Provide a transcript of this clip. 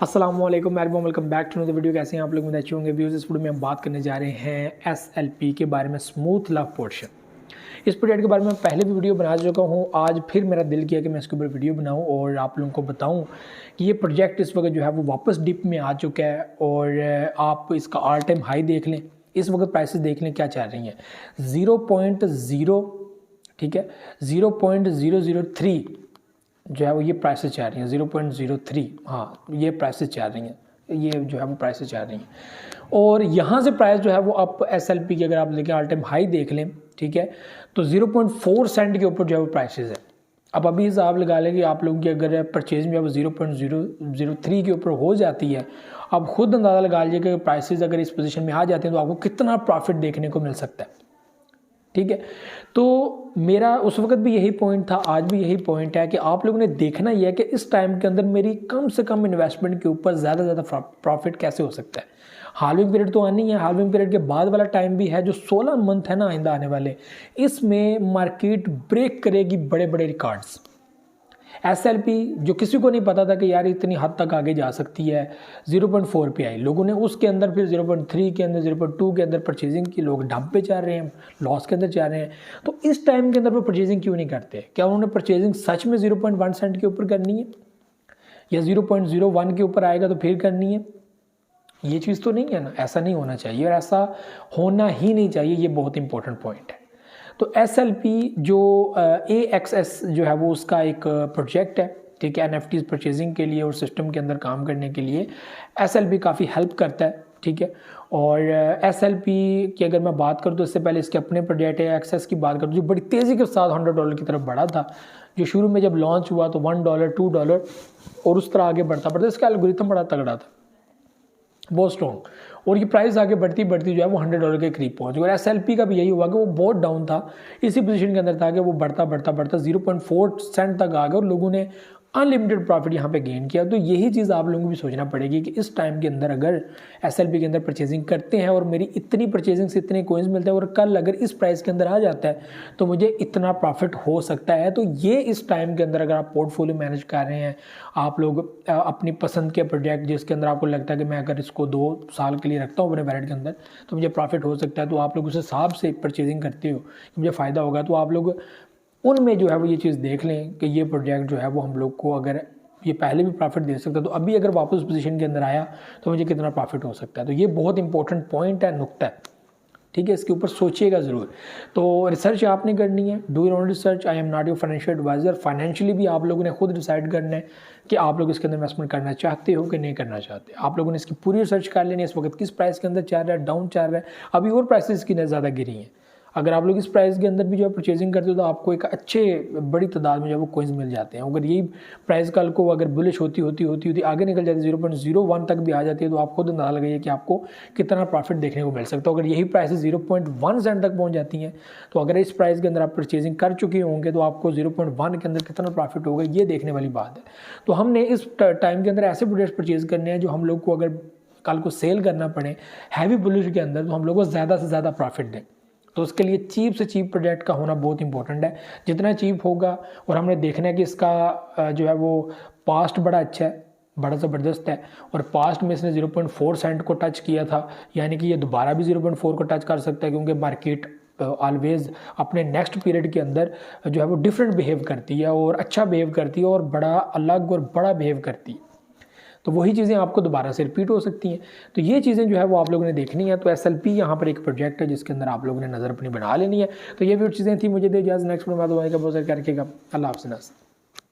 अस्सलामुअलैकुम everyone, welcome back to the video. कैसे हैं आप लोग? मुझे अच्छे होंगे। व्यूज़, इस वीडियो में हम बात करने जा रहे हैं SLP के बारे में, स्मूथ लव पोर्शन। इस प्रोजेक्ट के बारे में पहले भी वीडियो बना चुका हूँ। आज फिर मेरा दिल किया कि मैं इसके ऊपर वीडियो बनाऊँ और आप लोगों को बताऊँ कि ये प्रोजेक्ट इस वक्त जो है वो वापस डिप में आ चुका है और आप इसका ऑल टाइम हाई देख लें, इस वक्त प्राइसेस देख लें क्या चल रही हैं। 0.0 ठीक है 0.003 जो है वो ये प्राइसेस चल रही हैं। 0.03 हाँ, ये प्राइसेस चल रही हैं, ये जो है वो प्राइसेस चल रही हैं। और यहाँ से प्राइस जो है वो आप SLP की अगर आप लेके ऑल टाइम हाई देख लें, ठीक है, तो 0.4 सेंट के ऊपर जो है वो प्राइसेस है। अब अभी हिसाब लगा लें कि आप लोगों की अगर परचेज में अब 0.003 के ऊपर हो जाती है, आप खुद अंदाज़ा लगा लीजिए कि प्राइसेस अगर इस पोजीशन में आ जाते हैं तो आपको कितना प्रॉफिट देखने को मिल सकता है। ठीक है, तो मेरा उस वक्त भी यही पॉइंट था, आज भी यही पॉइंट है कि आप लोगों ने देखना ही है कि इस टाइम के अंदर मेरी कम से कम इन्वेस्टमेंट के ऊपर ज़्यादा से ज़्यादा प्रॉफिट कैसे हो सकता है। हाल्विंग पीरियड तो आनी है, हाल्विंग पीरियड के बाद वाला टाइम भी है जो 16 मंथ है ना आइंदा आने वाले, इसमें मार्केट ब्रेक करेगी बड़े बड़े रिकॉर्ड्स। SLP जो किसी को नहीं पता था कि यार इतनी हद तक आगे जा सकती है, 0.4 पे आई, लोगों ने उसके अंदर फिर 0.3 के अंदर 0.2 के अंदर परचेजिंग की, लोग डंप पे जा रहे हैं, लॉस के अंदर जा रहे हैं। तो इस टाइम के अंदर वो परचेजिंग क्यों नहीं करते? क्या उन्होंने परचेजिंग सच में 0.1 सेंट के ऊपर करनी है या 0.01 के ऊपर आएगा तो फिर करनी है? ये चीज़ तो नहीं है ना, ऐसा नहीं होना चाहिए और ऐसा होना ही नहीं चाहिए। ये बहुत इंपॉर्टेंट पॉइंट है। तो SLP जो AXS जो है वो उसका एक प्रोजेक्ट है, ठीक है, NFTs परचेजिंग के लिए और सिस्टम के अंदर काम करने के लिए SLP काफ़ी हेल्प करता है। ठीक है, और SLP की अगर मैं बात करूँ तो इससे पहले इसके अपने प्रोजेक्ट है एक्सेस की बात करूँ जो बड़ी तेज़ी के साथ $100 की तरफ बढ़ा था, जो शुरू में जब लॉन्च हुआ तो $1 $2 और उस तरह आगे बढ़ता बढ़ता इसका एल्गोरिथम बड़ा तगड़ा था, बहुत स्ट्रॉन्ग, और ये प्राइस आगे बढ़ती बढ़ती जो है वो $100 के करीब पहुंच गई। और SLP का भी यही हुआ कि वो बहुत डाउन था, इसी पोजीशन के अंदर था कि वो बढ़ता बढ़ता बढ़ता 0.4 सेंट तक आ गया और लोगों ने अनलिमिटेड प्रॉफिट यहाँ पे गेन किया। तो यही चीज़ आप लोगों को भी सोचना पड़ेगी कि इस टाइम के अंदर अगर SLP के अंदर परचेजिंग करते हैं और मेरी इतनी परचेजिंग से इतने कोइंस मिलते हैं और कल अगर इस प्राइस के अंदर आ जाता है तो मुझे इतना प्रॉफिट हो सकता है। तो ये इस टाइम के अंदर अगर आप पोर्टफोलियो मैनेज कर रहे हैं, आप लोग अपनी पसंद के प्रोजेक्ट जिसके अंदर आपको लगता है कि मैं अगर इसको 2 साल के लिए रखता हूँ अपने वैलेट के अंदर तो मुझे प्रॉफिट हो सकता है, तो आप लोग उस हिसाब से परचेजिंग करते हो कि मुझे फ़ायदा होगा, तो आप लोग उनमें जो है वो ये चीज़ देख लें कि ये प्रोजेक्ट जो है वो हम लोग को अगर ये पहले भी प्रॉफिट दे सकता है तो अभी अगर वापस पोजीशन के अंदर आया तो मुझे कितना प्रॉफिट हो सकता है। तो ये बहुत इंपॉर्टेंट पॉइंट है, नुक्ता है, ठीक है, इसके ऊपर सोचिएगा ज़रूर। तो रिसर्च आपने करनी है, do your own research. I am not your financial advisor. Financially भी आप लोगों ने खुद डिसाइड करना है कि आप लोग इसके अंदर इन्वेस्टमेंट करना चाहते हो कि नहीं करना चाहते। आप लोगों ने इसकी पूरी रिसर्च कर लेनी है, इस वक्त किस प्राइस के अंदर चल रहा है, डाउन चल रहा है, अभी और प्राइसेस की ज़्यादा गिरी हैं। अगर आप लोग इस प्राइस के अंदर भी जो है परचेजिंग करते हो तो आपको एक अच्छे बड़ी तादाद में जो है वो कोइंस मिल जाते हैं। अगर यही प्राइस कल को अगर बुलिश होती आगे निकल जाती है, 0.01 तक भी आ जाती है, तो आप खुद अंदाजा लगाइए कि आपको कितना प्रॉफिट देखने को मिल सकता है। अगर यही प्राइस 0.1 सेंट तक पहुंच जाती हैं तो अगर इस प्राइस के अंदर आप परचेजिंग कर चुके होंगे तो आपको 0.1 के अंदर कितना प्रॉफिट होगा ये देखने वाली बात है। तो हमने इस टाइम के अंदर ऐसे प्रोडक्ट्स परचेज करने हैं जो हम लोग को अगर कल को सेल करना पड़े हैवी बुलिश के अंदर तो हम लोग को ज़्यादा से ज़्यादा प्रॉफिट दें। तो उसके लिए चीप से चीप प्रोडक्ट का होना बहुत इंपॉर्टेंट है। जितना चीप होगा, और हमने देखना है कि इसका जो है वो पास्ट बड़ा अच्छा है, बड़ा ज़बरदस्त है, और पास्ट में इसने 0.4 सेंट को टच किया था, यानी कि ये दोबारा भी 0.4 को टच कर सकता है क्योंकि मार्केट ऑलवेज अपने नेक्स्ट पीरियड के अंदर जो है वो डिफरेंट बिहेव करती है और अच्छा बिहेव करती है और बड़ा अलग और बड़ा बिहेव करती है। तो वही चीज़ें आपको दोबारा से रिपीट हो सकती हैं। तो ये चीज़ें जो है वो आप लोगों ने देखनी है। तो SLP यहाँ पर एक प्रोजेक्ट है जिसके अंदर आप लोगों ने नज़र अपनी बना लेनी है। तो ये भी चीज़ें थी, मुझे दे इजाज़त, नेक्स्ट में बात करके अल्लाह हाफ़िज़।